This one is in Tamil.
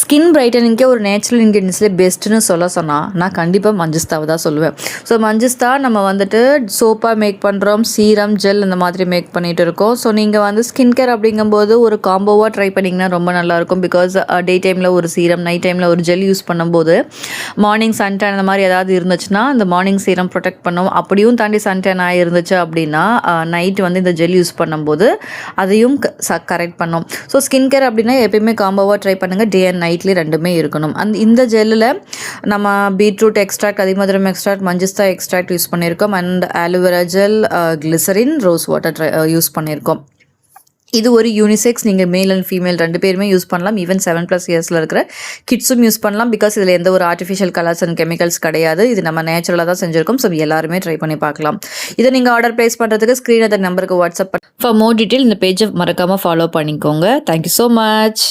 ஸ்கின் பிரைட்டனிங்கே ஒரு நேச்சுரல் இன்க்ரீடியன்ஸ்லேயே பெஸ்ட்டுன்னு சொன்னால் நான் கண்டிப்பாக மஞ்சிஸ்தாவை தான் சொல்லுவேன். ஸோ மஞ்சிஸ்தா நம்ம வந்துட்டு சோப்பாக மேக் பண்ணுறோம், சீரம் ஜெல் இந்த மாதிரி மேக் பண்ணிகிட்டு இருக்கோம். ஸோ நீங்கள் வந்து ஸ்கின் கேர் அப்படிங்கும்போது ஒரு காம்போவாக ட்ரை பண்ணிங்கன்னா ரொம்ப நல்லாயிருக்கும். பிகாஸ் டே டைமில் ஒரு சீரம், நைட் டைமில் ஒரு ஜெல் யூஸ் பண்ணும்போது மார்னிங் சன்டேன் அந்த மாதிரி ஏதாவது இருந்துச்சுன்னா அந்த மார்னிங் சீரம் ப்ரொடெக்ட் பண்ணும். அப்படியும் தாண்டி சன்டேன் இருந்துச்சு அப்படின்னா நைட் வந்து இந்த ஜெல் யூஸ் பண்ணும்போது அதையும் கரெக்ட் பண்ணும். ஸோ ஸ்கின் கேர் அப்படின்னா எப்பயுமே காம்போவாக ட்ரை பண்ணுங்கள். டே அண்ட் நைட்லேயே ரெண்டுமே இருக்கணும். இந்த ஜெல்லில் நம்ம பீட்ரூட் எக்ஸ்ட்ராக்ட், அதிமதுரம் எக்ஸ்ட்ராக்ட், மஞ்சிஸ்தா எக்ஸ்ட்ராக்ட் யூஸ் பண்ணியிருக்கோம். And aloe vera gel, glycerin, rose water use பண்ணியிருக்கோம். இது ஒரு யூனிசெக்ஸ். நீங்கள் மேல் அண்ட் ஃபீமேல் ரெண்டு பேருமே யூஸ் பண்ணலாம். ஈவன் 7+ இயர்ஸில் இருக்கிற கிட்ஸும் யூஸ் பண்ணலாம். பிகாஸ் இதில் எந்த ஒரு ஆர்டிஃபிஷியல் கலர்ஸ் அண்ட் கெமிக்கல்ஸ் கிடையாது. இது நம்ம நேச்சுரலாக தான் செஞ்சுருக்கோம். ஸோ எல்லாருமே ட்ரை பண்ணி பார்க்கலாம். இதை நீங்கள் ஆர்டர் ப்ளேஸ் பண்ணுறதுக்கு ஸ்க்ரீன் அந்த நம்பருக்கு வாட்ஸ்அப் ஃபார் மோர் டீட்டெயில் இந்த பேஜை மறக்காமல் ஃபாலோ பண்ணிக்கோங்க. Thank you so much.